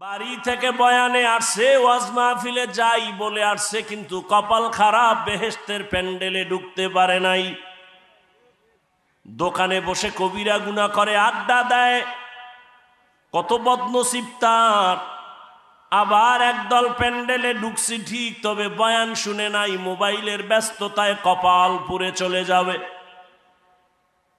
বাড়ি থেকে বয়ানে আসছে, ওয়াজ মাহফিলে যাই বলে আসছে, কিন্তু কপাল খারাপ, বেহেশতের প্যান্ডেলে ঢুকতে পারে নাই। দোকানে বসে কবিরা গুনাহ করে, আড্ডা দেয়, কত বদনসিব তার। আবার একদল প্যান্ডেলে ঢুকছি ঠিক, তবে বয়ান শুনে নাই, মোবাইলের ব্যস্ততায় কপাল পুড়ে চলে যাবে।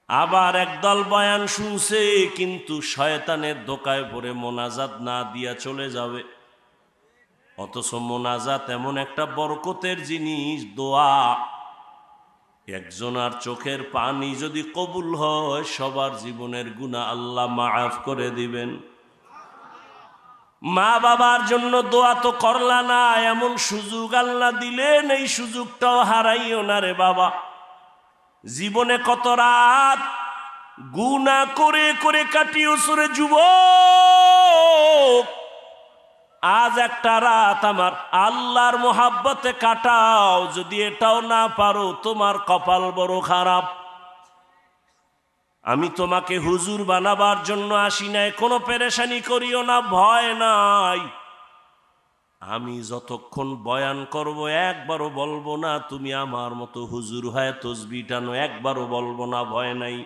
আবার একদল বয়ান শুনছে, কিন্তু শয়তানের ধোঁকায় পড়ে মোনাজাত না দিয়া চলে যাবে। অথচ মোনাজাত এমন একটা বরকতের জিনিস, দোয়া। একজনার চোখের পানি যদি কবুল হয়, সবার জীবনের গুনাহ আল্লাহ মাফ করে দিবেন। মা বাবার জন্য দোয়া তো করলা না, এমন সুযোগ আল্লাহ দিলেন, এই সুযোগটাও হারাইও না রে বাবা। জীবনে কত রাত গুনাহ করে করে কাটিও সুরে যুবক, আজ একটা রাত আমার আল্লাহর মোহাব্বতে কাটাও। যদি এটাও না পারো, তোমার কপাল বড় খারাপ। আমি তোমাকে হুজুর বানাবার জন্য আসি নাই, কোনো পেরেশানি করিও না, ভয় নাই। আমি যতক্ষণ বয়ান করব একবারও বলবো না তুমি আমার মতো হুজুর হয় তসবিহ টানো, একবারও বলবো না, ভয় নাই।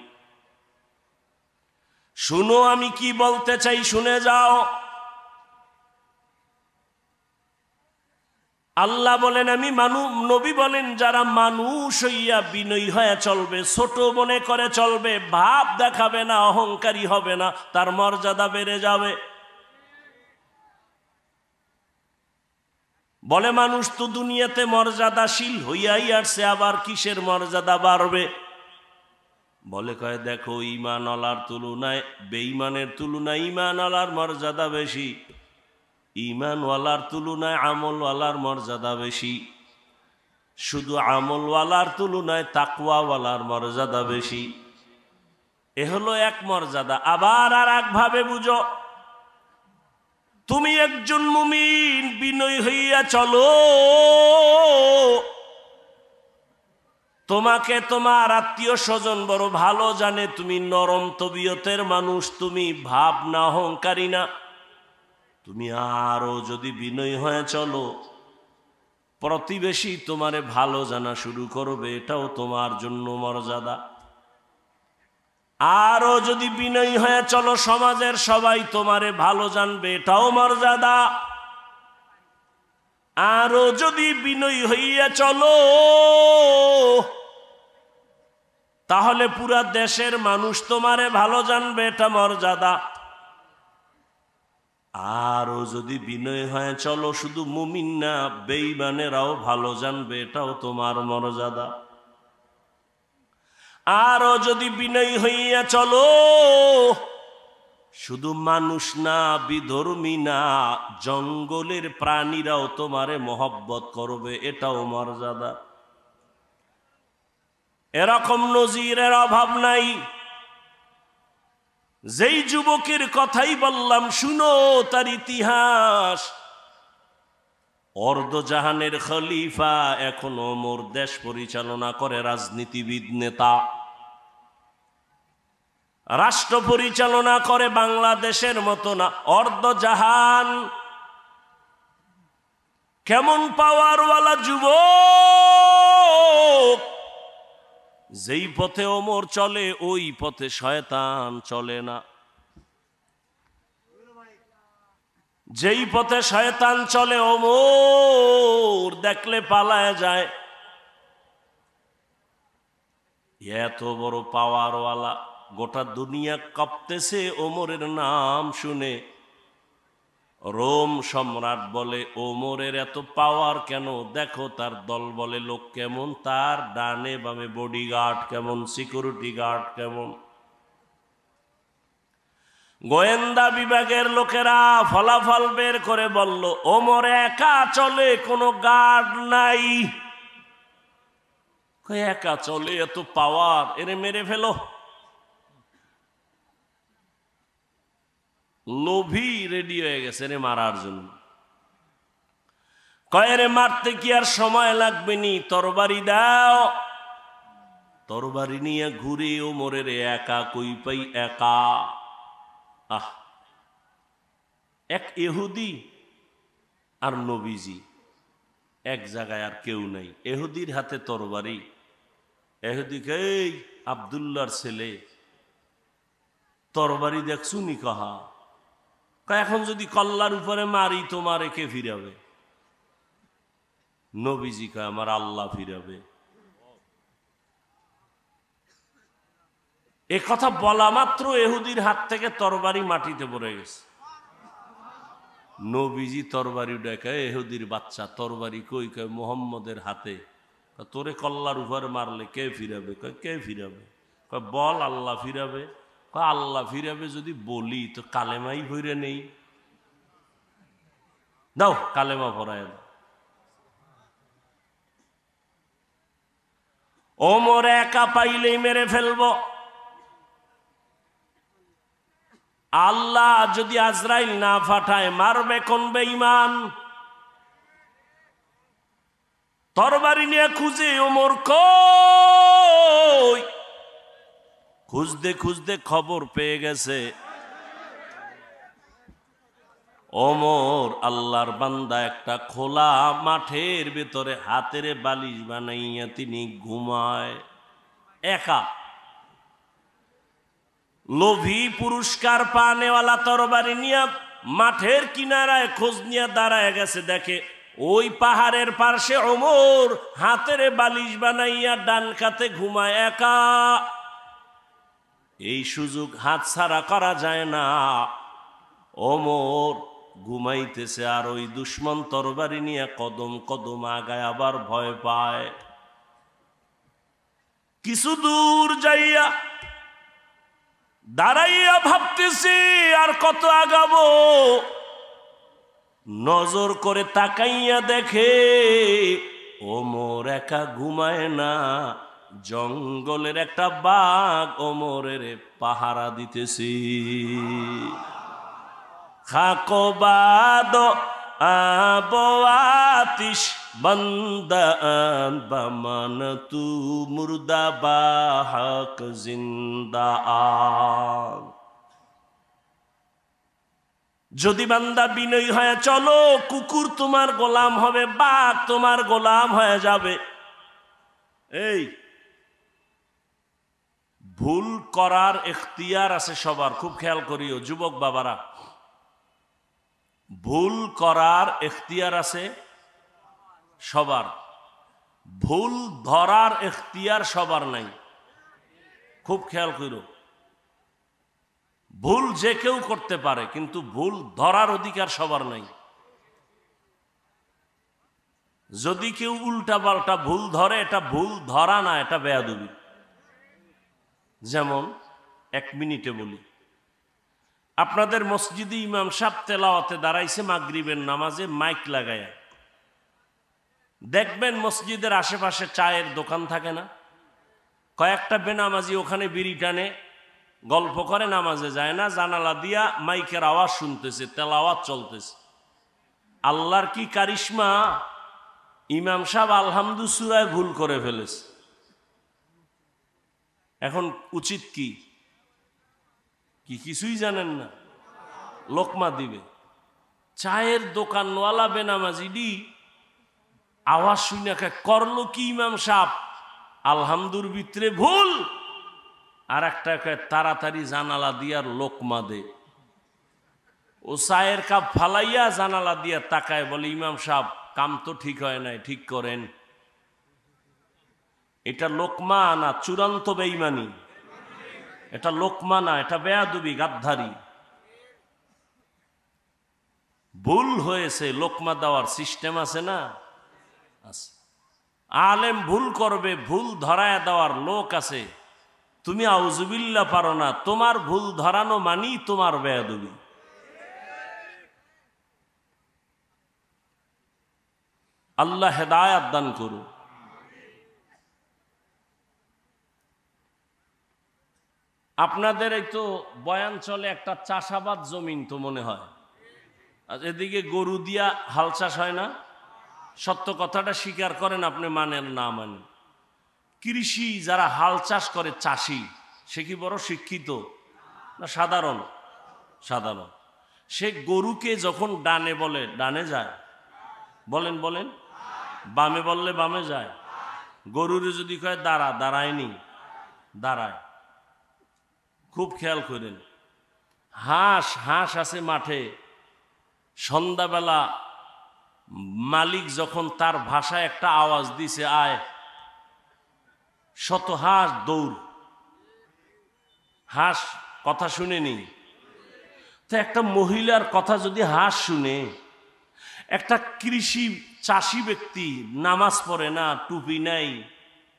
শুনো আমি কি বলতে চাই, শুনে যাও। আল্লাহ বলেন আমি নবী বলেন, যারা মানুষ হইয়া বিনয়ী হয়ে চলবে, ছোট মনে করে চলবে, ভাব দেখাবে না, অহংকারী হবে না, তার মর্যাদা বেড়ে যাবে। বলে মানুষ তো দুনিয়াতে মর্যাদাশীল হইয়াই আসছে, আবার কিসের মর্যাদা বাড়বে? বলে কয় দেখো, ঈমানওয়ালার তুলনায় বেঈমানের তুলনায় ঈমানওয়ালার মর্যাদা বেশি, ঈমানওয়ালার তুলনায় আমলওয়ালার মর্যাদা বেশি, শুধু আমলওয়ালার তুলনায় তাকওয়াওয়ালার মর্যাদা বেশি। এ হলো এক মর্যাদা। আবার আর একভাবে বুঝো, তুমি একজন মুমিন বিনয়ী হইয়া চলো, তোমাকে তোমার আত্মীয় স্বজন বড় ভালো জানে, তুমি নরম তবিয়তের মানুষ, তুমি ভাব না, অহংকারী না। তুমি আরো যদি বিনয়ী হয়ে চলো, প্রতিবেশী তোমারে ভালো জানা শুরু করবে, এটাও তোমার জন্য মর্যাদা। আরো যদি বিনয়ী হয়ে চলো, সমাজের সবাই তোমারে ভালো জানবে, এটাও মর্যাদা। আরো যদি বিনয়ী হইয়া চলো, তাহলে পুরা দেশের মানুষ তোমারে ভালো জানবে, এটা মর্যাদা। আরো যদি বিনয় হয়ে চলো, শুধু মুমিন না বেঈমানেরাও ভালো জানবে, এটাও তোমার মর্যাদা। আরো যদি বিনয়ী হইয়া চলো, শুধু মানুষ না, বিধর্মী না, জঙ্গলের প্রাণীরাও তোমারে মহব্বত করবে, এটাও মর্যাদা। এরকম নজিরের অভাব নাই। যেই যুবকের কথাই বললাম, শুনো তার ইতিহাস। অর্ধজাহানের খলিফা, এখনো ওমর দেশ পরিচালনা করে, রাজনীতিবিদ, নেতা, রাষ্ট্র পরিচালনা করে, বাংলাদেশের মতো না, অর্ধজাহান। কেমন পাওয়ারওয়ালা যুবক! যেই পথে ওমর চলে, ওই পথে শয়তান চলে না। যেই পথে শয়তান চলে, ওমর দেখলে পালায় যায়। এত বড় পাওয়ারওয়ালা, গোটা দুনিয়া কাঁপতেছে ওমরের নাম শুনে। রোম সম্রাট বলে, ওমরের এত পাওয়ার কেন? দেখো তার দল বলে লোক কেমন, তার ডানে বামে বডিগার্ড কেমন, সিকিউরিটি গার্ড কেমন। গোয়েন্দা বিভাগের লোকেরা ফলাফল বের করে বলল, ওমর একা চলে, কোনো গার্ড নাই। একা চলে, এত পাওয়ার, এরে মেরে ফেলো। লোভী রেডি হয়ে গেছে রে মারার জন্য। কয়েরে মারতে কি আর সময় লাগবে নি, তরবারি দাও। তরবারি নিয়ে ঘুরে ওমরের একা কই পাই, একা। আহ, এক ইহুদি আর নবীজি এক জায়গায়, আর কেউ নাই। ইহুদির হাতে তরবারি। ইহুদিকে, এই আব্দুল্লাহর ছেলে, তরবারি দেখছু নি? কাহা এখন যদি কল্লার উপরে মারি তোমারে কে ফিরাবে? নবীজি কয়, আমার আল্লাহ ফিরাবে। এ কথা বলা মাত্র ইহুদির হাত থেকে তরবারি মাটিতে পড়ে গেছে। নবীজি তরবারি উঠায়, ইহুদির বাচ্চা তরবারি কই? কয় মুহাম্মদের হাতে। তোরে কল্লার উপরে মারলে কে ফিরাবে? কয় কে ফিরাবে? কয় বল আল্লাহ ফিরাবে। কয় আল্লাহ ফিরাবে যদি বলি তো কালেমাই ভরে নেই। দাও কালেমা পড়ায় দাও। ওমর একা পাইলেই মেরে ফেলবো। আল্লাহ যদি আজরাইল না পাঠায় মারবে কোন বেঈমান? তরবারি নিয়ে খুঁজে ওমর কই, খুঁজতে খুঁজতে খবর পেয়ে গেছে ওমর আল্লাহর বান্দা একটা খোলা মাঠের ভেতরে হাতের বালিশ বানাইয়া তিনি ঘুমায় একা। লোভী পুরস্কার পানেওয়ালা তরবারি নিয়ে মাঠের কিনারায় খোঁজ নিয়ে দাঁড়ায় গেছে, দেখে ওই পাহাড়ের পাশে ওমর হাতের বালিশ বানাইয়া ডান কাতে ঘুমায় একা। এই সুযোগ হাতছাড়া করা যায় না। ওমর ঘুমাইতেছে আর ওই দুশ্মন তরবারি নিয়ে কদম কদম আগায়, আবার ভয় পায়। কিছু দূর যাইয়া দাঁড়াইয়া ভাবতেছি আর কত আগাবো। নজর করে তাকাইয়া দেখে ওমর একা ঘুমায় না, জঙ্গলের একটা বাঘ ওমরের পাহারা দিতেছি। খাকবাদ আবো আতিশ বন্দান বামান তু মুর্দা বাহক জিন্দা। যদি বান্দা বিনয়ী হয়ে চলো, কুকুর তোমার গোলাম হবে, বাঘ তোমার গোলাম হয়ে যাবে। এই ভুল করার এখতিয়ার আছে সবার, খুব খেয়াল করিও যুবক বাবারা। ভুল করার এখতিয়ার আছে সবার, ভুল ধরার এখতিয়ার সবার নাই। খুব খেয়াল করো, ভুল যে কেউ করতে পারে কিন্তু ভুল ধরার অধিকার সবার নাই। যদি কেউ উল্টা পাল্টা ভুল ধরে, এটা ভুল ধরা না, এটা বেয়াদবি। যেমন এক মিনিটে বলি, আপনাদের মসজিদে ইমাম সাহেব তেলাওয়াতে দাঁড়াইছে মাগরিবের নামাজে মাইক লাগায়া। দেখবেন মসজিদের আশেপাশে চায়ের দোকান থাকে না, কয়েকটা বেনামাজি ওখানে বিড়ি টানে, গল্প করে, নামাজে যায় না, জানালা দিয়া মাইকের আওয়াজ শুনতেছে, তেলাওয়াত চলতেছে। আল্লাহর কি কারিশমা, ইমাম সাহেব আলহামদু সূরায় ভুল করে ফেলেছে। এখন উচিত কি? কিছুই জানেন না, লোকমা দিবে। চায়ের দোকানওয়ালা বেনামাজিডি আওয়াজ শুনে করলো কি ইমাম সাহেব, আলহামদুর ভিতরে ভুল। আর একটা তাড়াতাড়ি জানালা দিয়ার লোকমা দে। ও চায়ের কাপ ফালাইয়া জানালা দিয়া তাকায়, বলে ইমাম সাহেব কাম তো ঠিক হয় নাই, ঠিক করেন। এটা লোকমা না চূড়ান্ত বেঈমানি? এটা লোকমা না, এটা বেয়াদবি, গাদ্দারি। ভুল হয়েছে, লোকমা দেওয়ার সিস্টেম আছে না? আছে। আলেম ভুল করবে, ভুল ধরায় দেওয়ার লোক আছে। তুমি আউযুবিল্লাহ পারো না, তোমার ভুল ধরানো মানি তোমার বেয়াদবি। আল্লাহ হেদায়াত দান করুন। আপনাদের এই তো বয়ান চলে একটা চাষাবাদ জমিন তো মনে হয়, আর এদিকে গরু দিয়া হাল চাষ হয় না? সত্য কথাটা স্বীকার করেন, আপনি মানেন না মানেন। কৃষি যারা হাল চাষ করে, চাষি, সে কি বড় শিক্ষিত না সাধারণ? সাধারণ। সে গরুকে যখন ডানে বলে ডানে যায়, বলেন বলেন, বামে বললে বামে যায়। গরুরে যদি কয় দাঁড়া, দাঁড়ায়নি, দাঁড়ায়। খুব খেয়াল করেন। হাঁস হাঁস আছে মাঠে, সন্ধ্যাবেলা মালিক যখন তার ভাষায় একটা আওয়াজ দিছে আয়, শত হাঁস দৌড়। হাঁস কথা শুনেনি তো, একটা মহিলার কথা যদি হাঁস শুনে, একটা কৃষি চাষি ব্যক্তি নামাজ পড়ে না, টুপি নাই,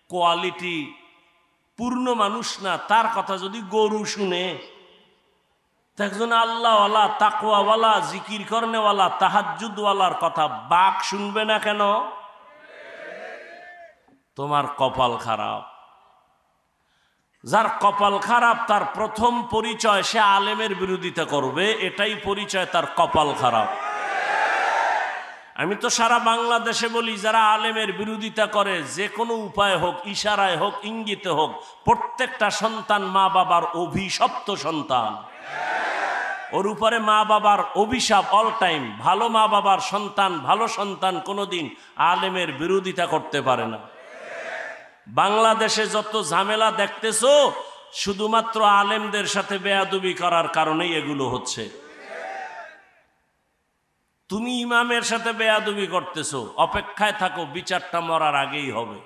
কোয়ালিটি পূর্ণ মানুষ না, তার কথা যদি গরু শুনে, একজন আল্লাহওয়ালা, তাকওয়াওয়ালা, জিকির করনেওয়ালা, তাহাজ্জুদওয়ালার কথা বাঘ শুনবে না কেন? তোমার কপাল খারাপ। যার কপাল খারাপ তার প্রথম পরিচয় সে আলেমের বিরোধিতা করবে, এটাই পরিচয় তার কপাল খারাপ। আমি তো সারা বাংলাদেশে বলি, যারা আলেমের বিরোধিতা করে, যে কোনো উপায় হোক, ইশারায় হোক, ইঙ্গিতে হোক, প্রত্যেকটা সন্তান মা বাবার অভিশপ্ত সন্তান। ওর উপরে মা বাবার অভিশাপ অল টাইম। ভালো মা বাবার সন্তান, ভালো সন্তান কোনোদিন আলেমের বিরোধিতা করতে পারে না। বাংলাদেশে যত ঝামেলা দেখতেছো, শুধুমাত্র আলেমদের সাথে বেয়াদবি করার কারণেই এগুলো হচ্ছে। তুমি ইমামের সাথে বেয়াদবি করতেছো, অপেক্ষায় থাকো, বিচারটা মরার আগেই হবে,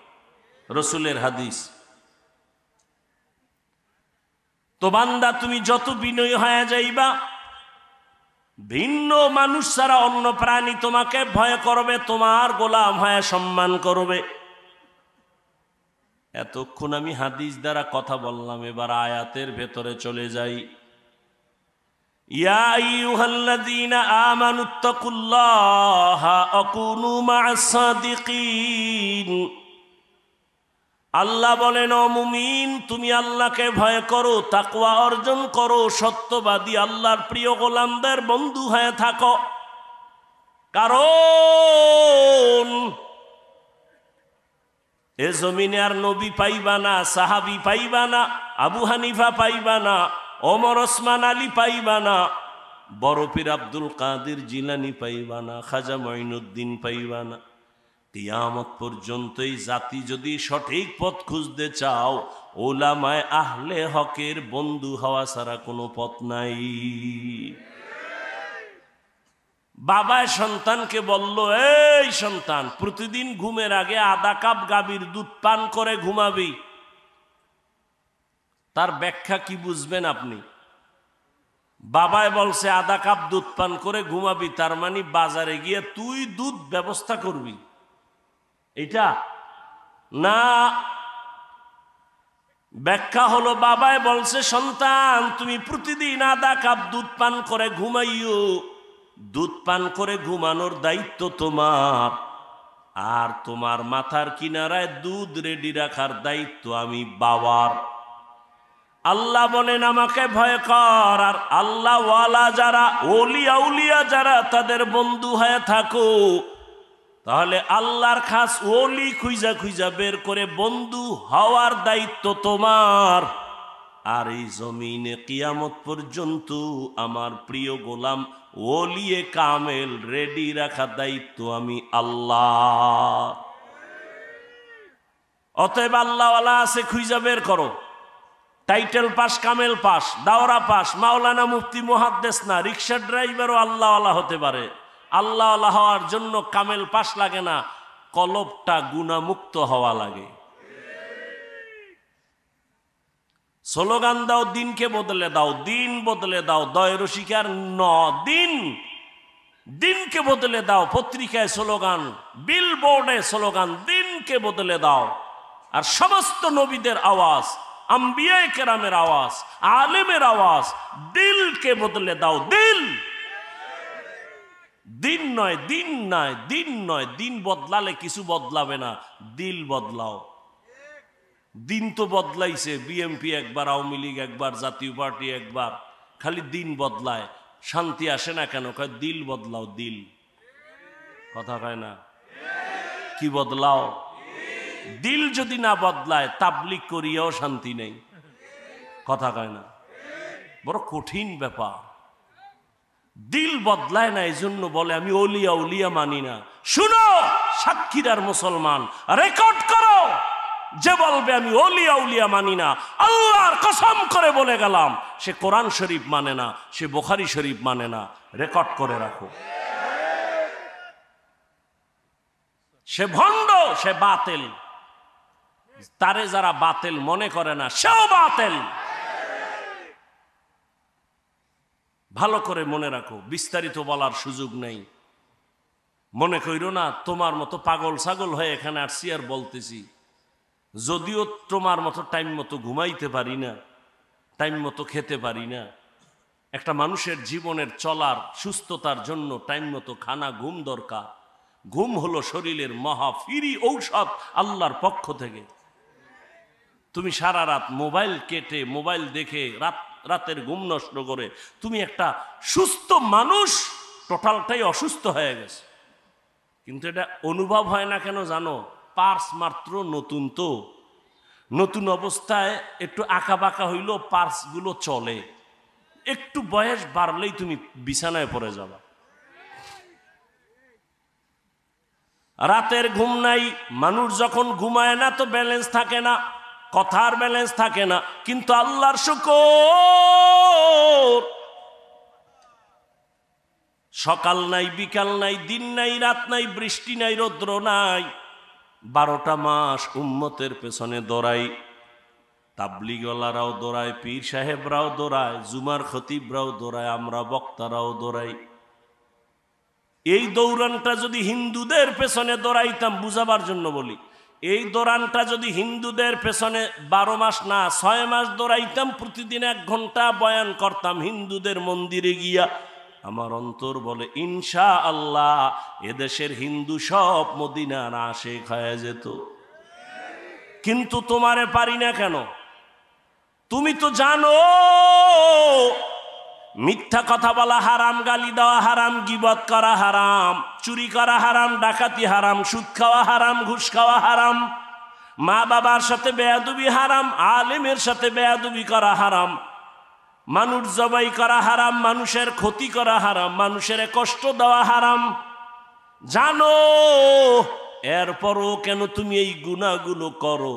রসুলের হাদিস। তো বান্দা, তুমি যত বিনয়ী হয়ে যাইবা, ভিন্ন মানুষ ছাড়া অন্য প্রাণী তোমাকে ভয় করবে, তোমার গোলাম হয়ে সম্মান করবে। এতক্ষণ আমি হাদিস দ্বারা কথা বললাম, এবার আয়াতের ভেতরে চলে যাই। ইয়া আইয়ুহাল্লাযীনা আমানুত্তাকুল্লাহা ওয়া কুনু মা'আস সাদিকিন। আল্লাহ বলেন, ও মুমিন, তুমি আল্লাহকে ভয় করো, তাকওয়া অর্জন করো, সত্যবাদী আল্লাহর প্রিয় গোলামদের বন্ধু হয়ে থাকো। কারণ এ জমিনে আর নবী পাইবা না, সাহাবী পাইবা না, আবু হানিফা পাইবা না, ওমর ওসমান আলী পাইবা না, বড় পীর আব্দুল কাদের জিলানী পাইবা না, খাজা মঈনুদ্দিন পাইবা না। কিয়ামত পর্যন্ত এই জাতি যদি সঠিক পথ খুঁজতে চাও, ওলামায়ে আহলে হকের বন্ধু হওয়া ছাড়া কোনো পথ নাই। বাবায় সন্তানকে বলল, এই সন্তান, প্রতিদিন ঘুমের আগে আধা কাপ গাভীর দুধ পান করে ঘুমাবি। তার ব্যাখ্যা কি বুঝবেন আপনি? বাবায় বলছে আধা কাপ দুধ পান করে ঘুমাবি, তার মানে বাজারে গিয়ে তুই দুধ ব্যবস্থা করবি, এটা না। ব্যাখ্যা হলো, বাবায় বলছে সন্তান, তুমি প্রতিদিন আধা কাপ দুধ পান করে ঘুমাইও, দুধ পান করে ঘুমানোর দায়িত্ব তোমার, আর তোমার মাথার কিনারায় দুধ রেডি রাখার দায়িত্ব আমি বাবার। আল্লাহ বলেন, আমাকে ভয় কর, আর আল্লাহ ওয়ালা যারা, ওলিয়া উলিয়া যারা, তাদের বন্ধু হয়ে থাকো। তাহলে আল্লাহর খাস ওলি খুঁজা খুঁজা বের করে বন্ধু হওয়ার দায়িত্ব তোমার। আর এই জমিনে কিয়ামত পর্যন্ত আমার প্রিয় গোলাম ওলিয়ে কামেল রেডি রাখা দায়িত্ব আমি আল্লাহ। অতএব আল্লাহওয়ালা আছে, খুঁজা বের করো। টাইটেল পাস, কামেল পাস, দাওরা পাস, মাওলানা, মুফতি, মুহাদ্দিস না, রিক্সা ড্রাইভারও আল্লাহওয়ালা হতে পারে। আল্লাহওয়ালা হওয়ার জন্য কামেল পাস লাগে না, কলবটা গুনাহমুক্ত হওয়া লাগে। স্লোগান দাও, দিনকে বদলে দাও, দিন বদলে দাও, দয় রসিকার দিন, দিনকে বদলে দাও। পত্রিকায় স্লোগান, বিলবোর্ডে স্লোগান, দিনকে বদলে দাও। আর সমস্ত নবীদের আওয়াজ, আম্বিয়ায়ে কেরামের আওয়াজ, আলেমের আওয়াজ, দিলকে বদলে দাও। দিল, দিন নয়, দিন নয়, দিন নয়। দিন বদলালে কিছু বদলাবে না, দিল বদলাও। দিন তো বদলাইছে, বিএমপি একবার, আওয়ামী লীগ একবার, জাতীয় পার্টি একবার, খালি দিন বদলায়, শান্তি আসে না কেন? কয় দিল বদলাও, দিল। কথা কয় না? কি বদলাও? দিল যদি না বদলায়, তাবলিগ করিয়াও শান্তি নেই। কথা কয় না? বড় কঠিন ব্যাপার। দিল বদলায় না, এই জন্য বলে আমি ওলিয়া উলিয়া মানি না। শুনো সাক্ষীরার মুসলমান, রেকর্ড করো, যে বলবে আমি ওলিয়া উলিয়া মানি না, আল্লাহর কসম করে বলে গেলাম সে কোরআন শরীফ মানে না, সে বুখারী শরীফ মানে না। রেকর্ড করে রাখো। সে ভণ্ড, সে বাতিল। তারে যারা বাতিল মনে করে না সেও বাতিল। ভালো করে মনে রাখো, বিস্তারিত বলার সুযোগ নেই। মনে কইরো না তোমার মতো পাগল ছাগল হয়ে এখানে আসছি আর বলতেছি। যদিও তোমার মতো টাইম মতো ঘুমাইতে পারি না, টাইম মতো খেতে পারি না। একটা মানুষের জীবনের চলার সুস্থতার জন্য টাইম মতো খানা ঘুম দরকার। ঘুম হলো শরীরের মহা ফ্রি ঔষধ আল্লাহর পক্ষ থেকে। তুমি সারা রাত মোবাইল কেটে, মোবাইল দেখে রাতের ঘুম নষ্ট করে তুমি একটা সুস্থ মানুষ, টোটালটাই অসুস্থ হয়ে গেছে। কিন্তু এটা অনুভব হয় না কেন জানো? পার্স মাত্র নতুন, তো নতুন অবস্থায় একটু আঁকা বাঁকা হইলেও পার্সগুলো চলে। একটু বয়স বাড়লেই তুমি বিছানায় পড়ে যাবা। রাতের ঘুম নাই। মানুষ যখন ঘুমায় না তো ব্যালেন্স থাকে না, কথার ব্যালেন্স থাকে না। কিন্তু আল্লাহর শুকর, সকাল নাই, বিকাল নাই, দিন নাই, রাত নাই, বৃষ্টি নাই, রৌদ্র নাই, 12টা মাস উম্মতের পেছনে দৌড়াই। তাবলিগওয়ালারাও দৌড়ায়, পীর সাহেবরাও দৌড়ায়, জুমার খতিবরাও দৌড়ায়, আমরা বক্তারাও দৌড়াই। এই দৌড়ানটা যদি হিন্দুদের পেছনে দৌড়াইতাম, বুঝাবার জন্য বলি, এই দৌড়ানটা যদি হিন্দুদের পেছনে 12 মাস না 6 মাস দৌড়াইতাম, প্রতিদিন 1 ঘন্টা বয়ান করতাম হিন্দুদের মন্দিরে গিয়া, আমার অন্তর বলে ইনশাআল্লাহ এদেশের হিন্দু সব মদিনার আশিক হয়ে যেত। কিন্তু তোমারে পারি না কেন? তুমি তো জানো মিথ্যা কথা বলা হারাম, গালি দেওয়া হারাম, গীবত করা হারাম, চুরি করা হারাম, ডাকাতি হারাম, সুদ খাওয়া হারাম, ঘুষ খাওয়া হারাম, মা বাবার সাথে বেয়াদবি হারাম, আলেমের সাথে বেয়াদবি করা হারাম, মানুষ জবাই করা হারাম, মানুষের ক্ষতি করা হারাম, মানুষের কষ্ট দেওয়া হারাম। জানো, এরপরও কেন তুমি এই গুনাহগুলো করো?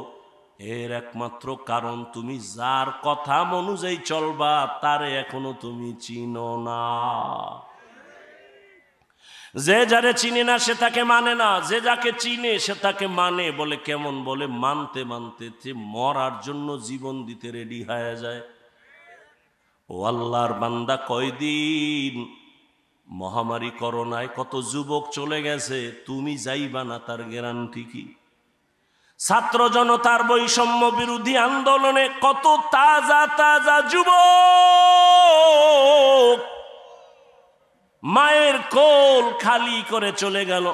এর একমাত্র কারণ তুমি যার কথা অনুযায়ী চলবা তারে এখনো তুমি চিনো না। যে যারে চিনে না সে তাকে মানে না, যে যাকে চিনে সে তাকে মানে। বলে কেমন? বলে মানতে মানতে যে মরার জন্য জীবন দিতে রেডি হয়ে যায়। ও আল্লাহর বান্দা, কয়দিন মহামারী করোনায় কত যুবক চলে গেছে, তুমি যাইবা না তার গ্যারান্টি কি? ছাত্র জনতার বৈষম্য বিরোধী আন্দোলনে কত তাজা তাজা যুবক মায়ের কোল খালি করে চলে গেল।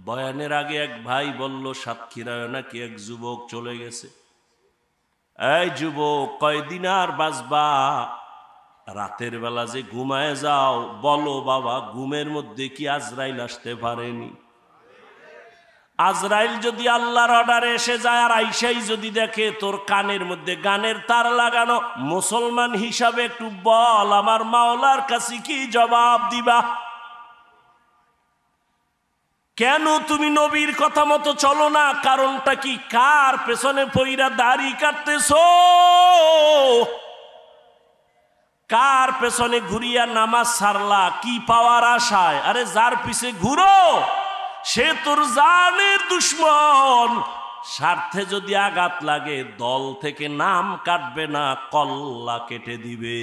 বয়ানের আগে এক ভাই বলল সাতক্ষীরায় নাকি এক যুবক চলে গেছে। এই যুবক, কয়দিন আর বাঁচবা? রাতের বেলা যে ঘুমায় যাও, বলো বাবা ঘুমের মধ্যে কি আজরাইল আসতে পারেনি? আজরাইল যদি আল্লাহর অর্ডারে এসে যায় আর আইসাই যদি দেখে তোর কানের মধ্যে গানের তার লাগানো, মুসলমান হিসাবে একটু বল আমার মাওলার কাছে কি জবাব দিবা? কেন তুমি নবীর কথা মতো চলো না? কারণটা কি? কার পেছনে পইরা দাড়ি কাটতেছো? কার পেছনে ঘুরিয়া নামাজ ছাড়লা? কি পাওয়ার আশায়? আরে যার পিছে ঘুরো সে তোর জানের দুশ্মন। স্বার্থে যদি আঘাত লাগে দল থেকে নাম কাটবে না, কল্লা কেটে দিবে।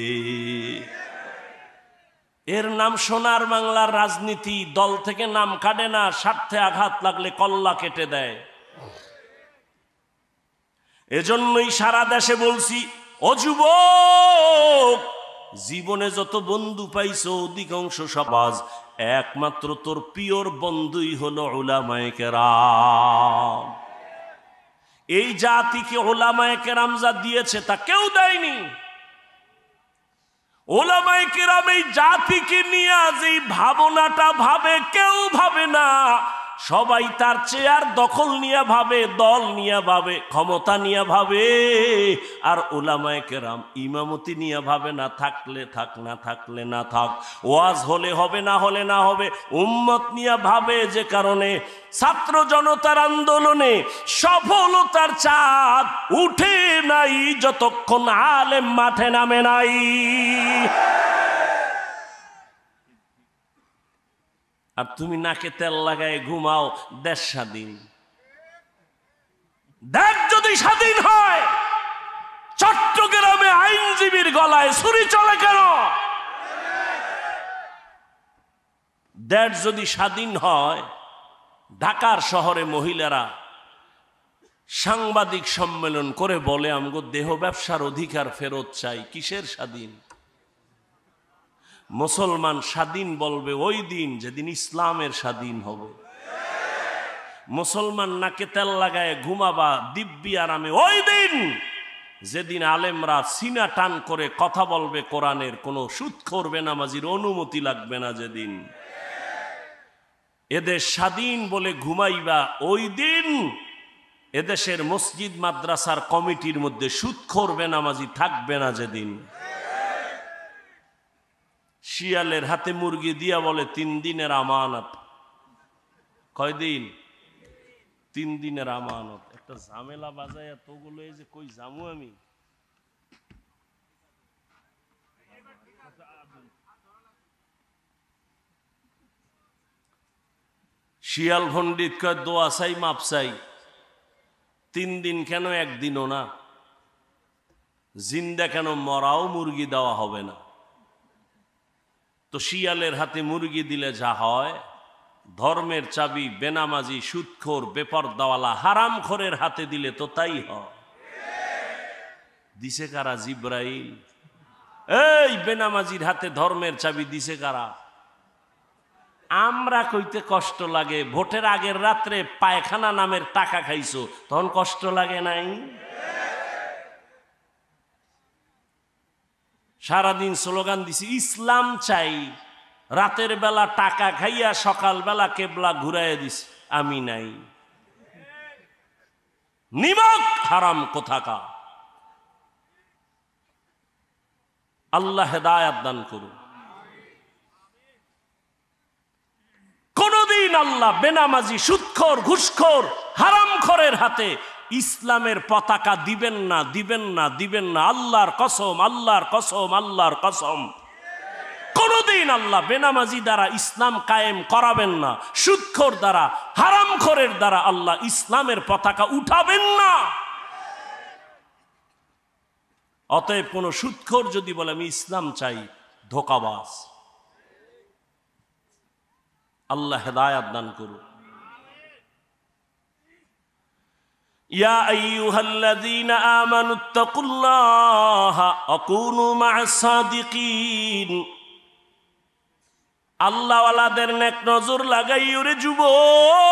এর নাম সোনার বাংলার রাজনীতি। দল থেকে নাম কাটে না, স্বার্থে আঘাত লাগলে কল্লা কেটে দেয়। এজন্যই সারা দেশে বলছি, ও যুবক, জীবনে যত বন্ধু পাইছো অধিকাংশ সমাজ, একমাত্র তোর পিওর বন্ধুই হলো উলামায়ে কেরাম। এই জাতিকে উলামায়ে কেরাম যা দিয়েছে তা কেউ দেয়নি। উলামায়ে কেরাম এই জাতিকে নিয়ে যে ভাবনাটা ভাবে কেউ ভাবে না। সবাই তার চেয়ার দখল নিয়ে ভাবে, দল নিয়ে ভাবে, ক্ষমতা নিয়ে ভাবে, আর উলামায়ে কেরাম ইমামতি নিয়ে ভাবে, না থাকলে থাক, না থাকলে না থাক, ওয়াজ হলে হবে, না হলে না হবে, উম্মত নিয়ে ভাবে। যে কারণে ছাত্র জনতার আন্দোলনে সফলতার চাঁদ উঠে নাই যতক্ষণ আলেম মাঠে নামে নাই। আর তুমি নাকে তেল লাগায় ঘুমাও, দেশ স্বাধীন। দেশ যদি স্বাধীন হয়, চট্টগ্রামে আইনজীবীর গলায় ছুরি চলে কেন? দেশ যদি স্বাধীন হয়, ঢাকার শহরে মহিলারা সাংবাদিক সম্মেলন করে বলে আমগো দেহ ব্যবসার অধিকার ফেরত চাই। কিসের স্বাধীন? মুসলমান স্বাধীন বলবে ওই দিন যেদিন ইসলামের স্বাধীন হবে। মুসলমান নাকে তেল লাগায় ঘুমাবা দিব্যি আরামে ওই দিন যেদিন আলেমরা সিনা টান করে কথা বলবে কোরআনের, কোনো সুদ করবে নামাজির অনুমতি লাগবে না। যেদিন এদের স্বাধীন বলে ঘুমাইবা ওই দিন এদেশের মসজিদ মাদ্রাসার কমিটির মধ্যে সুদ করবে নামাজি থাকবে না। যেদিন শিয়ালের হাতে মুরগি দিয়া বলে 3 দিনের আমানত। কয়দিন? 3 দিনের আমানত। একটা ঝামেলা বাজায় এতগুলো, এই যে কই জামু আমি। শিয়াল পণ্ডিত কয় দোয়া চাই, মাপ চাই। 3 দিন কেন, 1 দিনও না? জিন্দা কেন, মরাও মুরগি দেওয়া হবে না? তো শিয়ালের হাতে মুরগি দিলে যা হয়, ধর্মের চাবি বেনামাজি, সুদখোর, বেপরদাওয়ালা, হারামখোরের হাতে দিলে তো তাই হয়। দিছে কারা? জিব্রাইল। এই বেনামাজির হাতে ধর্মের চাবি দিছে কারা? আমরা কইতে কষ্ট লাগে, ভোটের আগের রাত্রে পায়খানা নামের টাকা খাইছো, তখন কষ্ট লাগে নাই? সারাদিন স্লোগান দিছি ইসলাম চাই, রাতের বেলা টাকা খাইয়া সকাল বেলা কেবলা ঘুরাইয়া দিছি, আমি নাই। নিমক হারাম কোথাকা। আল্লাহ হেদায়াত দান করুন। কোনদিন আল্লাহ বেনামাজি, সুদখোর, ঘুষখোর, হারামখোরের হাতে ইসলামের পতাকা দিবেন না, দিবেন না, দিবেন না। আল্লাহর কসম, আল্লাহর কসম, আল্লাহর কসম। কোনদিন আল্লাহ বেনামাজি দ্বারা ইসলাম কায়েম করাবেন না, সুদখোর দ্বারা, হারামখোরের দ্বারা আল্লাহ ইসলামের পতাকা উঠাবেন না। অতএব কোন সুদখোর যদি বলে আমি ইসলাম চাই, ধোঁকাবাজ। আল্লাহ হেদায়াত দান করুন। ইয়া আইয়ুহাল্লাযীনা আমানুত্তাকুল্লাহা ওয়া কুনু মা'আস সাদিকিন। আল্লাহওয়ালাদের নেক নজর লাগাইও রে যুবক।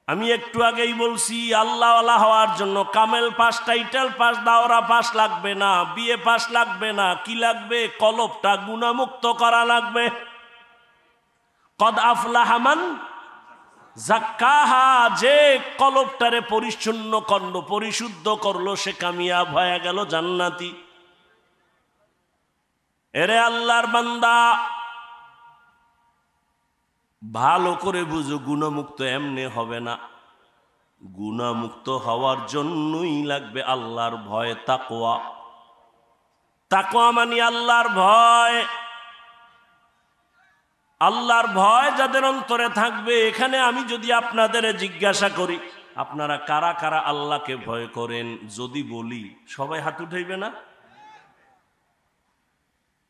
আমি একটু আগেই বলছি, আল্লাহওয়ালা হওয়ার জন্য কামেল পাস, টাইটেল পাস, দাওরা পাস লাগবে না, বিএ পাস লাগবে না। কি লাগবে? কলবটা গুনাহমুক্ত করা লাগবে। কদ আফলাহা মান যাক্কাহা, যে কলবটারে পরিচ্ছন্ন করলো, পরিশুদ্ধ করলো, সে কামিয়াব হয়ে গেল, জান্নাতি। এরে আল্লাহর বান্দা, ভালো করে বুঝো, গুণামুক্ত এমনি হবে না। গুণামুক্ত হওয়ার জন্যই লাগবে আল্লাহর ভয়, তাকওয়া। তাকওয়া মানে আল্লাহর ভয়। আল্লাহর ভয় যাদের অন্তরে থাকবে, এখানে আমি যদি আপনাদের জিজ্ঞাসা করি আপনারা কারা কারা আল্লাহকে ভয় করেন, যদি বলি সবাই হাত উঠাইবে না?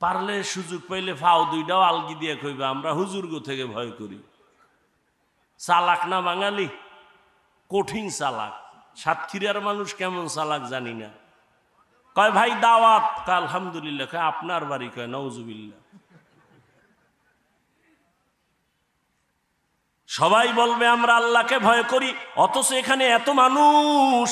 পারলে সুযোগ পাইলে ফাও দুইটাও আলগি দিয়ে কইবে আমরা হুজুরগো থেকে ভয় করি। চালাক না বাঙালি? কঠিন চালাক। সাতক্ষীরার মানুষ কেমন চালাক জানি না। কয় ভাই দাওয়াত, আলহামদুলিল্লাহ। কয় আপনার বাড়ি? কয় নাউজুবিল্লাহ। সবাই বলবে আমরা আল্লাহকে ভয় করি, অথচ এখানে এত মানুষ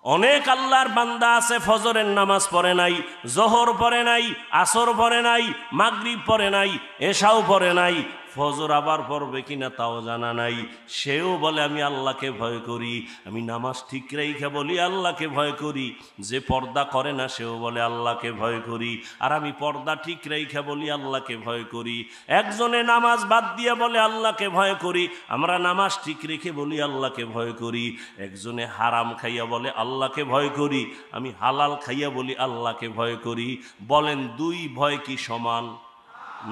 অনেক আল্লাহর বান্দা আছে ফজরের নামাজ পড়ে নাই, জোহর পড়ে নাই, আসর পড়ে নাই, মাগরিব পড়ে নাই, এশাও পড়ে নাই, ফজর আবার পড়বে কিনা তাও জানা নাই। সেও বলে আমি আল্লাহকে ভয় করি, আমি নামাজ ঠিক রেখে বলি আল্লাহকে ভয় করি। যে পর্দা করে না সেও বলে আল্লাহকে ভয় করি, আর আমি পর্দা ঠিক রেখে বলি আল্লাহকে ভয় করি। একজনে নামাজ বাদ দিয়ে বলে আল্লাহকে ভয় করি, আমরা নামাজ ঠিক রেখে বলি আল্লাহকে ভয় করি। একজনে হারাম খাইয়া বলে আল্লাহকে ভয় করি, আমি হালাল খাইয়া বলি আল্লাহকে ভয় করি। বলেন দুই ভয় কি সমান?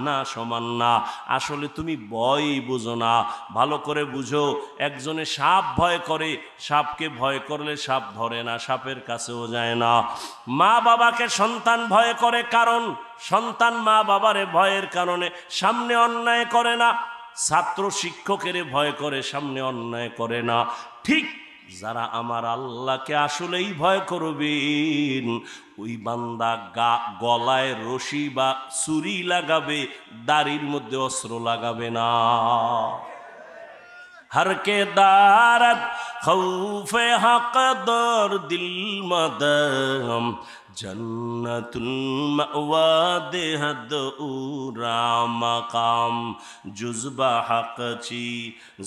না, সমান না। আসলে তুমি ভয় বুঝো না, ভালো করে বুঝো। একজনে সাপ ভয় করে, সাপকে ভয় করলে সাপ ধরে না, সাপের কাছেও যায় না। মা বাবাকে সন্তান ভয় করে, কারণ সন্তান মা বাবারে ভয়ের কারণে সামনে অন্যায় করে না। ছাত্র শিক্ষকের ভয় করে, সামনে অন্যায় করে না। ঠিক যারা আমার আল্লাহকে আসলেই ভয় করবেন, ওই বান্দা গলায় রশি বা ছুরি লাগাবে, দাড়ির মধ্যে অস্ত্র লাগাবে না। हर के दारत खौफे हक दर दिल मदम जन्नतुल मअवा देहद उरा मकाम जुज़बा हक ची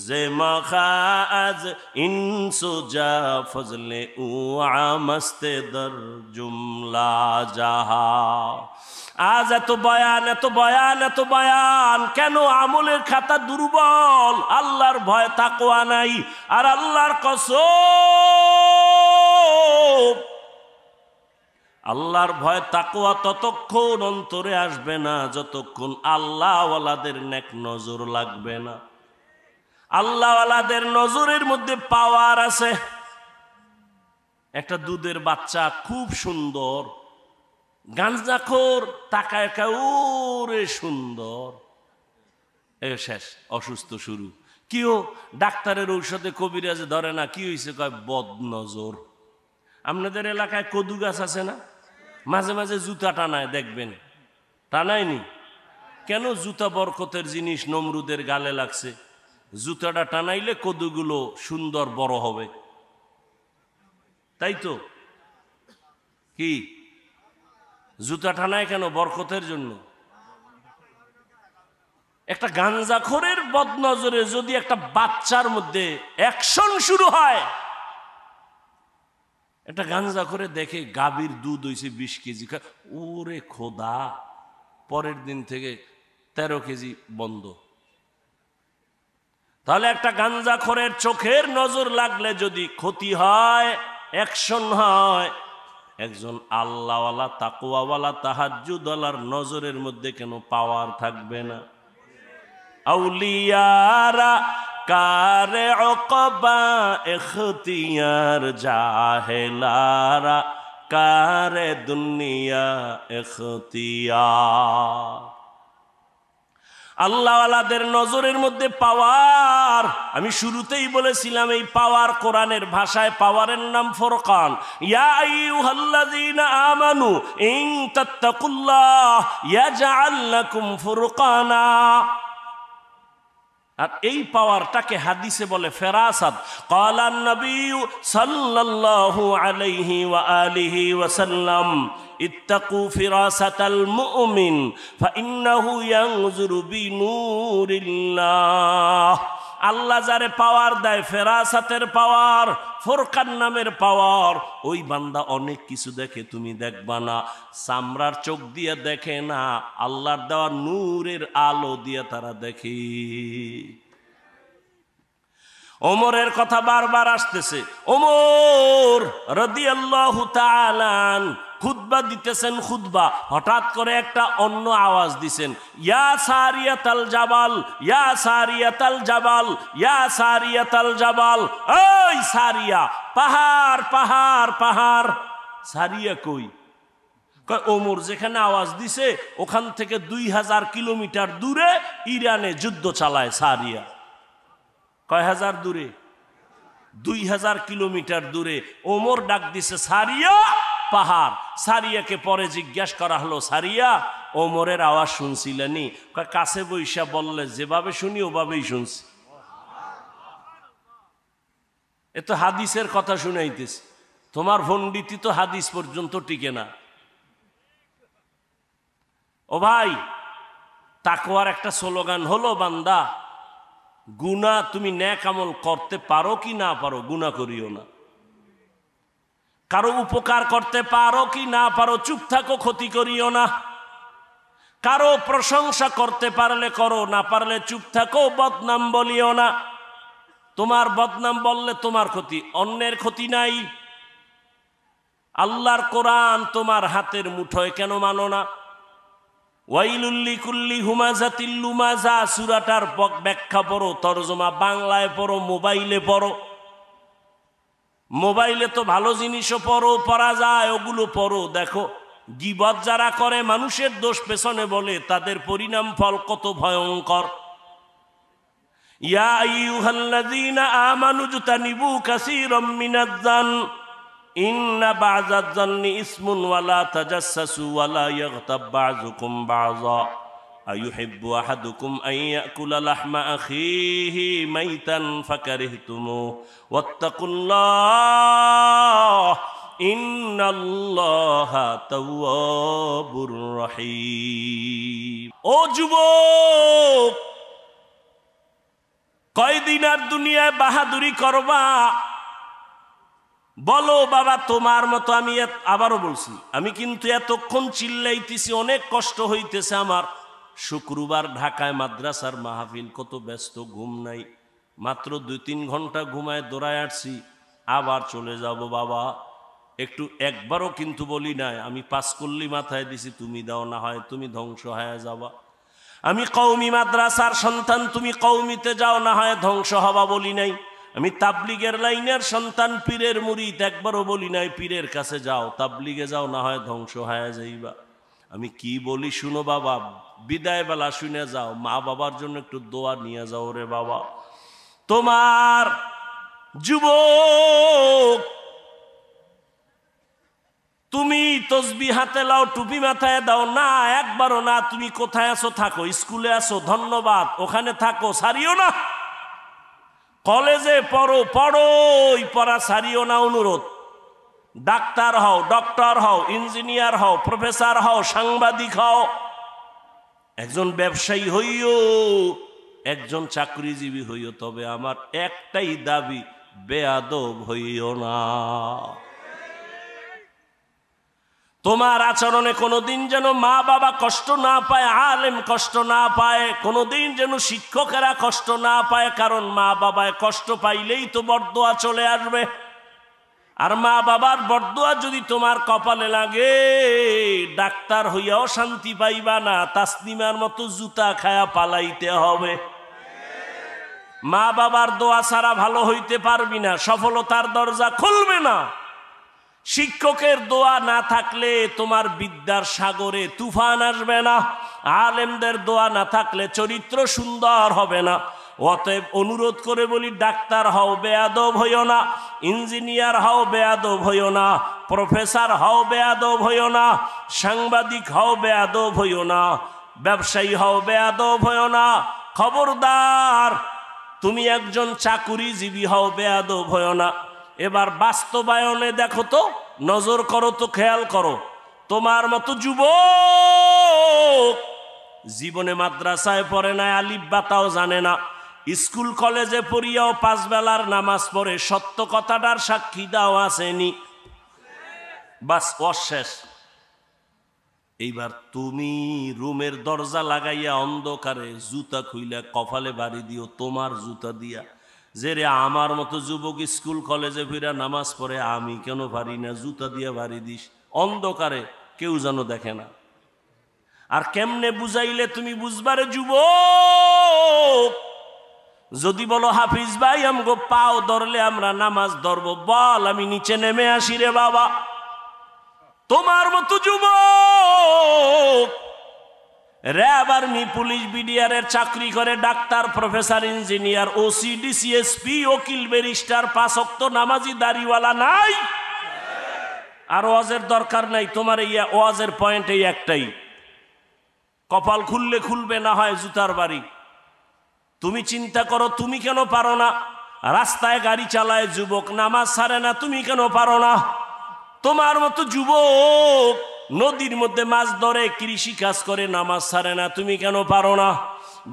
जे मखाज इंसो जा फजले उआ मस्ते दर जुमला जहा। আজ এত বয়ান, এত বয়ান, এত বয়ান কেন? আমলের খাতা দুর্বল, আল্লাহর ভয় তাকওয়া নাই। আর আল্লাহর কসম, আল্লাহর ভয় তাকওয়া ততক্ষণ অন্তরে আসবে না যতক্ষণ আল্লাহওয়ালাদের নেক নজর লাগবে না। আল্লাহওয়ালাদের নজরের মধ্যে পাওয়ার আছে। একটা দুধের বাচ্চা খুব সুন্দর, গাঞ্জাখোর তাকায় ওরে সুন্দর, শেষ, অসুস্থ শুরু। কিও ডাক্তারের ঔষধে কবিরাজে ধরে না, কি হয়েছে? কয় বদনজর। আপনাদের এলাকায় কদু গাছ আছে না? মাঝে মাঝে জুতা টানায়, দেখবেন। টানায়নি কেন? জুতা বরকতের জিনিস, নমরুদের গালে লাগছে। জুতাটা টানাইলে কদুগুলো সুন্দর বড় হবে, তাই তো? কি জুতা টানায় কেন? বরকতের জন্য। একটা গাঞ্জাখোরের বদনজরে যদি একটা বাচ্চার মধ্যে অ্যাকশন শুরু হয়, একটা গাঞ্জাখোরে দেখে গাভীর দুধ হয়েছে 20 কেজি, ওরে খোদা, পরের দিন থেকে 13 কেজি বন্ধ। তাহলে একটা গাঞ্জাখোরের চোখের নজর লাগলে যদি ক্ষতি হয়, অ্যাকশন হয়, একজন আল্লাহওয়ালা তাকওয়াওয়ালা তাহাজ্জুদওয়ালার নজরের মধ্যে কেন পাওয়ার থাকবে না? আউলিয়ারা কারে উকবা ইখতিয়ার, জাহেলারা কারে দুনিয়া ইখতিয়ার। আল্লাহওয়ালাদের নজরের মধ্যে পাওয়ার। আমি শুরুতেই বলেছিলাম এই পাওয়ার কোরআনের ভাষায় পাওয়ারের নাম ফুরকান। ইয়া আইয়ুহাল্লাযীনা আমানু ইন তাত্তাকুল্লাহ ইয়াজআল লাকুম ফুরকানা। আর এই পাওয়ারটাকে হাদিসে বলে ফেরাসাত। ক্বালান নবী সাল্লাল্লাহু আলাইহি ওয়া আলিহি ওয়াসাল্লাম ইত্তাকু ফিরাসাতাল মুমিন ফাইন্নাহু ইয়ানজুরু বিনূরিল্লাহ। আল্লাহ যারে পাওয়ার দেয়, ফেরাসাতের পাওয়ার, ফুরকান নামের পাওয়ার, ওই বান্দা অনেক কিছু দেখে, তুমি দেখবা না। চামড়ার চোখ দিয়ে দেখে না, আল্লাহর দেওয়া নূরের আলো দিয়ে তারা দেখে। ওমরের কথা বারবার আসতেছে। ওমর রাদিয়াল্লাহু তাআলা খুতবা দিতেছেন, খুতবা, হঠাৎ করে একটা অন্য আওয়াজ দিছেন, ইয়া সারিয়াতাল জাবাল, ইয়া সারিয়াতাল জাবাল, ইয়া সারিয়াতাল জাবাল। ওই সারিয়া, পাহাড় পাহাড় পাহাড়। সারিয়া কই? কয় ওমর যেখানে আওয়াজ দিছে ওখান থেকে 2000 কিলোমিটার দূরে ইরানে যুদ্ধ চালায় সারিয়া। কয় হাজার দূরে? 2000 কিলোমিটার দূরে। ওমর ডাক দিছে সারিয়া, পাহাড়। সারিয়াকে পরে জিজ্ঞাসা করা হলো, সারিয়া ওমরের আওয়াজ শুনছিলেনি? কয় কাছে বৈশা বললে যেভাবে শুনি ওভাবেই শুনছি। এ তো হাদিসের কথা শুনাইতেছি। তোমার পণ্ডিতি তো হাদিস পর্যন্ত টিকে না। ও ভাই, তাকওয়ার একটা স্লোগান হলো বান্দা, গুনাহ তুমি নেক আমল করতে পারো কি না পারো, গুনাহ করিও না। কারো উপকার করতে পারো কি না পারো, চুপ থাকো, ক্ষতি করিও না। কারো প্রশংসা করতে পারলে করো, না পারলে চুপ থাকো, বদনাম বলিও না। তোমার বদনাম বললে তোমার ক্ষতি, অন্যের ক্ষতি নাই। আল্লাহর কোরআন তোমার হাতের মুঠোয় কেন মানো না? ওয়াইলুল লিকুল্লি হুমাজাতিল লুমাজা সূরাটার ব্যাখ্যা পড়ো, তরজমা বাংলায় পড়ো, মোবাইলে পড়ো। মোবাইলে তো ভালো জিনিসও পড়া যায়, ওগুলো পড়ো, দেখো গীবত যারা করে, মানুষের দোষ পেছনে বলে, তাদের পরিণাম ফল কত ভয়ঙ্কর। ইয়া আইয়ুহাল্লাযীনা আমানু জতানিবু কাসীরাম মিনাজ-জান ইন্না বা'যাজ-জান্নি ইসমুন ওয়া লা তাজাসসাসু ওয়া লা ইয়াগতাব বা'যুকুম বা'যা আইয়ুহিব্বু আহাদুকুম আন ইয়াকুলা লাহমা আখিহি মাইতান ফাকারিহতুমুহু ওয়াত্তাকুল্লাহ ইন্নাল্লাহা তাওয়াবুর রহিম। ও যুবক, কয়দিন আর দুনিয়ায় বাহাদুরি করবা? বলো বাবা, তোমার মতো আমি আবারও বলছি, আমি কিন্তু এতক্ষণ চিল্লাইতেছি, অনেক কষ্ট হইতেছে আমার। শুক্রবার ঢাকায় মাদ্রাসার মাহফিল, কত ব্যস্ত, ঘুম নাই, মাত্র 2-3 ঘন্টা ঘুমায় দৌড়ায় আসছি, আবার চলে যাব বাবা। একটু একবারও কিন্তু বলি নাই, আমি 5 কল্লি মাথায় দিছি, তুমি দাও, না হয় তুমি ধ্বংস হয়ে যাবা। আমি কওমি মাদ্রাসার সন্তান, তুমি কওমিতে যাও, না হয় ধ্বংস হবা বলি নাই। আমি তাবলিগের লাইনের সন্তান, পীরের মুরিদ, একবারও বলি নাই পীরের কাছে যাও, তাবলিগে যাও, না হয় ধ্বংস হয়ে যাইবা। আমি কি বলি শুনো বাবা, বিদায় বেলা শুনে যাও, মা বাবার জন্য একটু দোয়া নিয়ে যাও রে বাবা। তোমার যুবক, তুমি তসবিহ হাতে লাও, টুপি মাথায় দাও না, একবারও না। তুমি কোথায় আছো থাকো, স্কুলে আছো ধন্যবাদ, ওখানে থাকো, সারিও না। কলেজে পড়ো, পড়োই, পড়া সারিও না, অনুরোধ। ডাক্তার হও, ডক্টর হও, ইঞ্জিনিয়ার হও, প্রফেসর হও, সাংবাদিক হও, একজন ব্যবসায়ী হইও, একজন চাকরিজীবী হইও, তবে আমার একটাই দাবি, বেয়াদব হইও না। তোমার আচরণে কোনোদিন যেন মা বাবা কষ্ট না পায়, আলেম কষ্ট না পায়, কোনোদিন যেন শিক্ষকেরা কষ্ট না পায়, কারণ মা বাবায় কষ্ট পাইলেই তো বরদোয়া চলে আসবে। আর মা বাবার বরদোয়া যদি তোমার কপালে লাগে, ডাক্তার হইয়াও শান্তি পাইবা না, তাসনিমার মতো জুতা খায়া পালাইতে হবে। মা বাবার দোয়া ছাড়া ভালো হইতে পারবি না, সফলতার দরজা খুলবে না। শিক্ষকের দোয়া না থাকলে তোমার বিদ্যার সাগরে তুফান আসবে না। আলেমদের দোয়া না থাকলে চরিত্র সুন্দর হবে না। অতএব অনুরোধ করে বলি, ডাক্তার হও, বেয়াদব হইও না। ইঞ্জিনিয়ার হও, বেয়াদব হইও না। প্রফেসর হও, বেয়াদব হইও না। সাংবাদিক হও, বেয়াদব হইও না। ব্যবসায়ী হও, বেয়াদব হইও না। খবরদার, তুমি একজন চাকুরিজীবী হও, বেয়াদব হইও না। এবার বাস্তবায়নে দেখো তো, নজর করো তো, খেয়াল করো। তোমার মতো যুবক জীবনে মাদ্রাসায় পড়ে না, আলিফ বাতাও জানে না, স্কুল কলেজে পড়িয়াও 5 বেলার নামাজ পড়ে, সত্য কথাটার সাক্ষী দাও আসেনি, বাস অশেষ। এইবার তুমি রুমের দরজা লাগাইয়া অন্ধকারে জুতা খুইলা কপালে বাড়ি দিও, তোমার জুতা দিয়া, যে রে আমার মতো যুবক স্কুল কলেজে ফিরা নামাজ পড়ে, আমি কেন পারি না, জুতা দিয়া বাড়ি দিস অন্ধকারে, কেউ যেন দেখে না। আর কেমনে বুঝাইলে তুমি বুঝবারে যুবক? যদি বলো হাফিজ ভাই আমগো পাও ধরলে আমরা নামাজ ধরবো, বল আমি নিচে নেমে আসি রে বাবা। তোমার মতো যুবক র্যাব, আর্মি, পুলিশ, বিডিআরের চাকরি করে, doctor, professor, engineer, OC, DC, SP, ওকিল, ব্যারিস্টার, 5 ওয়াক্ত নামাজি, দাড়িওয়ালা নাই। আর ওয়াজের দরকার নাই, তোমার এই ওয়াজের পয়েন্ট এই একটাই, কপাল খুললে খুলবে, না হয় জুতার বাড়ি। তুমি চিন্তা করো, তুমি কেন পারো না? রাস্তায় গাড়ি চালায় যুবক, নামাজ ছাড়ে না, তুমি কেন পারো না? তোমার মতো যুবক নদীর মধ্যে মাছ ধরে, কৃষি কাজ করে, নামাজ ছাড়ে না, তুমি কেন পারো না?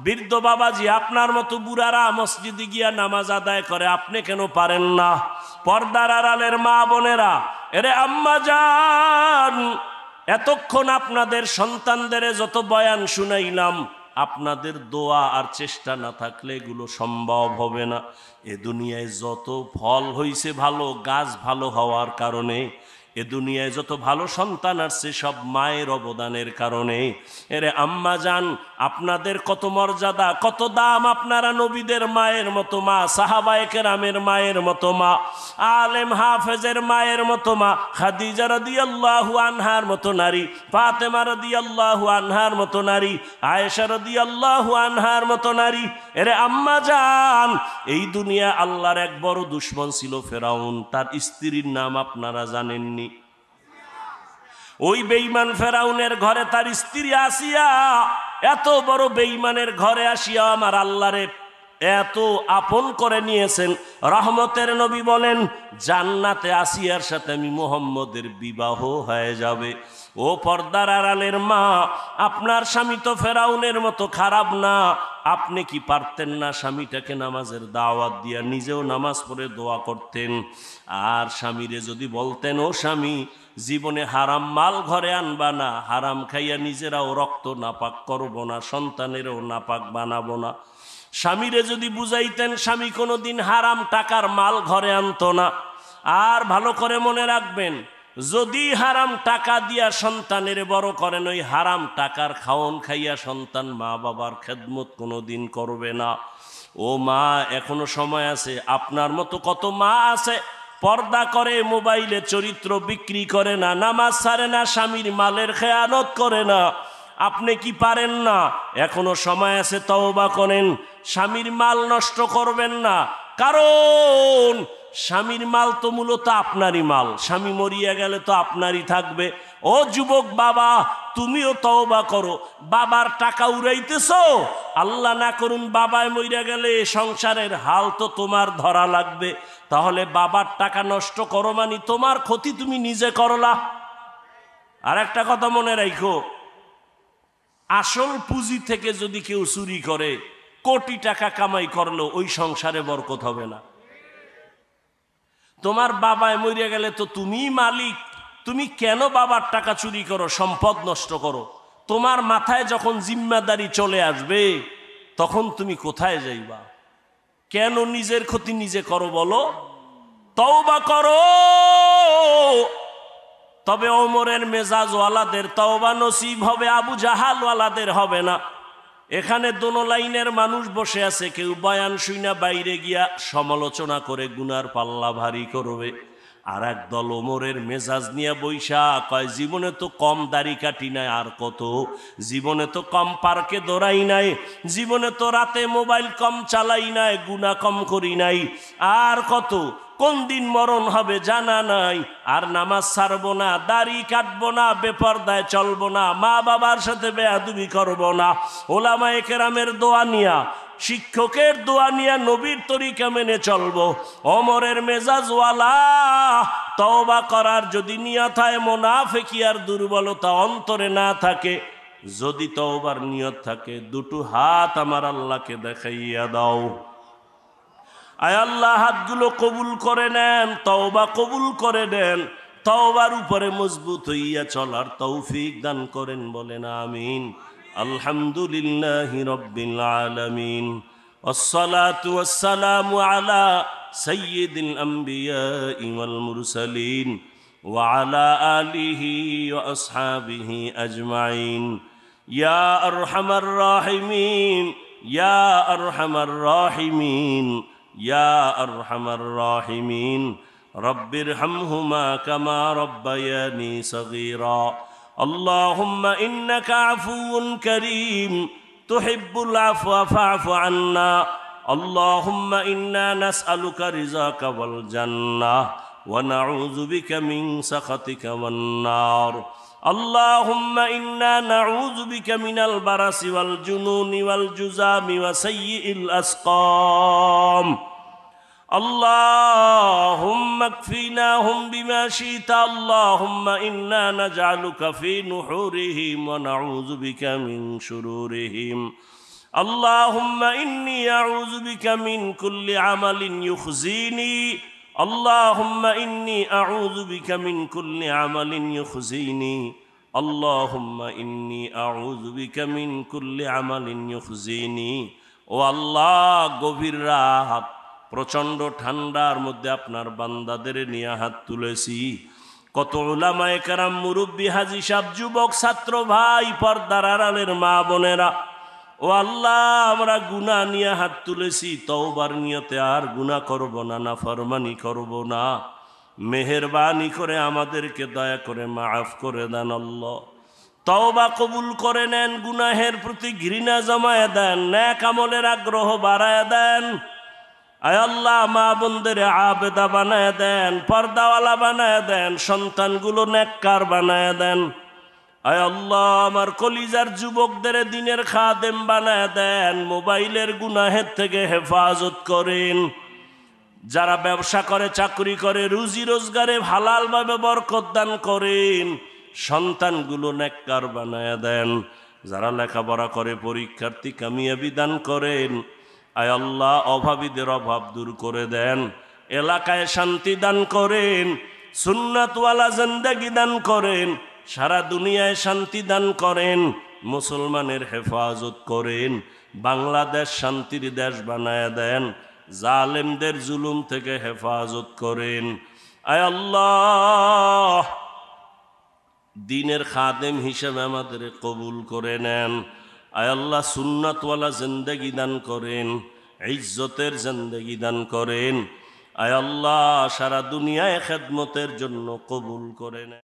বৃদ্ধ বাবাজি আপনার মতো বুড়ারা মসজিদে গিয়া নামাজ আদায় করে, আপনি কেন পারেন না? পর্দার আড়ালের মা বোনেরা, এরে আম্মা জান, এতক্ষণ আপনাদের সন্তানদের যত বয়ান শুনাইলাম, আপনাদের দোয়া আর চেষ্টা না থাকলে এগুলো সম্ভব হবে না। এ দুনিয়ায় যত ফল হইছে ভালো, গাছ ভালো হওয়ার কারণে, এ দুনিয়ায় যত ভালো সন্তান আসছে সব মায়ের অবদানের কারণে। এরে আম্মা জান, আপনাদের কত মর্যাদা, কত দাম। আপনারা নবীদের মায়ের মতো মা, সাহাবায়ে কেরামের মায়ের মতো মা, আলেম হাফেজের মায়ের মতো মা, খাদিজা রাদিয়াল্লাহু আনহার মতো নারী, ফাতেমা রাদিয়াল্লাহু আনহার মতো নারী, আয়েশা রাদিয়াল্লাহু আনহার মতো নারী। এরে আম্মা জান, এই দুনিয়া আল্লাহর এক বড় দুশমন ছিল ফেরাউন, তার স্ত্রীর নাম আপনারা জানেননি? ওই বেঈমান ফেরাউনের ঘরে তার স্ত্রী আসিয়া, এত বড় বেঈমানের ঘরে আসিয়া আমার আল্লাহরে এত আপন করে নিয়েছেন। রহমতের নবী বলেন, জান্নাতে আসিয়ার সাথে আমি মুহাম্মদের বিবাহ হয়ে যাবে। ও পর্দার আড়ালের মা, আপনার স্বামী তো ফেরাউনের মতো খারাপ না। আপনি কি পারতেন না স্বামীটাকে নামাজের দাওয়াত দিয়া নিজেও নামাজ পড়ে দোয়া করতেন? আর স্বামীরে যদি বলতেন, ও স্বামী, জীবনে হারাম মাল ঘরে আনবা না, হারাম খাইয়া নিজেরাও রক্ত নাপাক করব না, সন্তানেরও নাপাক বানাবো না। স্বামীরে যদি বুঝাইতেন, স্বামী কোনোদিন হারাম টাকার মাল ঘরে আনতো না। আর ভালো করে মনে রাখবেন, যদি হারাম টাকা দিয়া সন্তানের বড় করেন, ওই হারাম টাকার খাওন খাইয়া সন্তান মা বাবার খেদমত কোনোদিন করবে না। ও মা, এখনো সময় আছে। আপনার মতো কত মা আছে পর্দা করে, মোবাইলে চরিত্র বিক্রি করে না, নামাজ ছাড়ে না, স্বামীর মালের খেয়ানত করে না। আপনি কি পারেন না? এখনো সময় আছে, তওবা করেন। স্বামীর মাল নষ্ট করবেন না, কারণ স্বামীর মাল তো মূলত আপনারই মাল। স্বামী মরিয়া গেলে তো আপনারই থাকবে। ও যুবক বাবা, তুমিও তওবা করো। বাবার টাকা উড়াইতেছো, আল্লাহ না করুন বাবায় মরিয়া গেলে সংসারের হাল তো তোমার ধরা লাগবে। তাহলে বাবার টাকা নষ্ট করো মানে তোমার ক্ষতি তুমি নিজে করলা। আর একটা কথা মনে রাখো, আসল পুঁজি থেকে যদি কেউ চুরি করে, কোটি টাকা কামাই করলো, ওই সংসারে বরকত হবে না। তোমার বাবায় মরিয়া গেলে তো তুমিই মালিক, তুমি কেন বাবার টাকা চুরি করো, সম্পদ নষ্ট করো? তোমার মাথায় যখন জিম্মাদারি চলে আসবে, তখন তুমি কোথায় যাইবা? কেন নিজের ক্ষতি নিজে করো বলো? তওবা করো। তবে ওমরের মেজাজওয়ালাদের তওবা নসিব হবে, আবু জাহালওয়ালাদের হবে না। এখানে দোনো লাইনের মানুষ বসে আছে, কেউ বয়ান শুইনা বাইরে গিয়া সমালোচনা করে গুনার পাল্লা ভারী করবে, আর এক দল ওমরের মেজাজ নিয়ে বৈশা কয়, জীবনে তো কম দাড়ি কাটি নাই, আর কত, জীবনে তো কম পার্কে দৌড়াই নাই, জীবনে তো রাতে মোবাইল কম চালাই নাই, গুনাহ কম করি নাই, আর কত, কোন দিন মরণ হবে জানা নাই, আর নামাজ ছাড়বো না, দাড়ি কাটবো না, বেপরদায় চলবো না, মা বাবার সাথে বেয়াদবি করবো না, ওলামায়ে কেরামের দোয়া নিয়া, শিক্ষকের দোয়া নিয়া নবীর তরিকা মেনে চলবো। ওমরের মেজাজওয়ালা তওবা করার যদি নিয়ত হয়, মুনাফিকি আর দুর্বলতা অন্তরে না থাকে, যদি তওবার নিয়ত থাকে, দুটো হাত আমার আল্লাহকে দেখাইয়া দাও। আয় আল্লাহ, হাতগুলো কবুল করে নেন, তওবা কবুল করে নেন, তওবার উপরে মজবুত হইয়া চলার তৌফিক দান করেন, বলেন আমিন। আলহামদুলিল্লাহি রাব্বিল আলামিন, ওয়াসসালাতু ওয়াসসালামু আলা সাইয়্যিদিল আমবিয়াই ওয়াল মুরসালিন ওয়া আলা আলিহি ওয়া আসহাবিহি আজমাইন। ইয়া আরহামার রাহিমিন, ইয়া আরহামার রাহিমিন, ইয়া আরহামার রাহিমিন। রব্বিরহামহুমা কামা রব্বায়ানি সগীরা। اللهم إنك عفو كريم تحب العفو فاعف عنا. اللهم إنا نسألك رضاك والجنة ونعوذ بك من سخطك والنار. اللهم إنا نعوذ بك من البرص والجنون والجذام وسيء الأسقام. اللهم اكفيناهم بما شئت اللهم إنا نجعلك في نحورهم ونعوذ بك من شرورهم اللهم إني أعوذ بك من كل عمل يخزيني اللهم إني أعوذ بك من كل عمل يخزيني اللهم إني أعوذ بك من كل عمل يخزيني ও আল্লাহ গভীর রাত প্রচণ্ড ঠান্ডার মধ্যে আপনার বান্দাদের নিয়ে হাত তুলেছি কত উলামায়ে কেরাম মুরব্বী হাজী সাহেব যুবক ছাত্র ভাই পর্দার আড়ালের মা বোনেরা ও আল্লাহ আমরা গুনাহ নিয়ে হাত তুলেছি তওবার নিয়তে আর গুনাহ করব না নাফরমানি করব না মেহেরবানি করে আমাদেরকে দয়া করে মাফ করে দেন আল্লাহ তওবা কবুল করে নেন গুনাহের প্রতি ঘৃণা জমায়ে দেন নেক আমলের আগ্রহ বাড়ায় দেন আয় আল্লাহ মা বোনদের আবেদা বানায় দেন পর্দাওয়ালা বানায় দেন সন্তানগুলো নেককার বানায় দেন আয় আল্লাহ আমার কলিজার যুবকদের দিনের খাদেম বানায় দেন মোবাইলের গুনাহের থেকে হেফাজত করেন যারা ব্যবসা করে চাকরি করে রুজি রোজগারে হালালভাবে বরকত দান করেন সন্তানগুলো নেককার বানায় দেন যারা লেখাপড়া করে পরীক্ষার্থী কামিয়াবি দান করেন আয় আল্লাহ অভাবীদের অভাব দূর করে দেন এলাকায় শান্তি দান করেন সুন্নাতওয়ালা জিন্দেগি দান করেন সারা দুনিয়ায় শান্তি দান করেন মুসলমানের হেফাজত করেন বাংলাদেশ শান্তির দেশ বানায় দেন জালেমদের জুলুম থেকে হেফাজত করেন আয় আল্লাহ দ্বীনের খাদেম হিসেবে আমাদের কবুল করে নেন আয় আল্লাহ সুন্নাতওয়ালা জিন্দেগি দান করেন ইজ্জতের জিন্দেগি দান করেন আয় আল্লাহ সারা দুনিয়ায় খেদমতের জন্য কবুল করে নেন।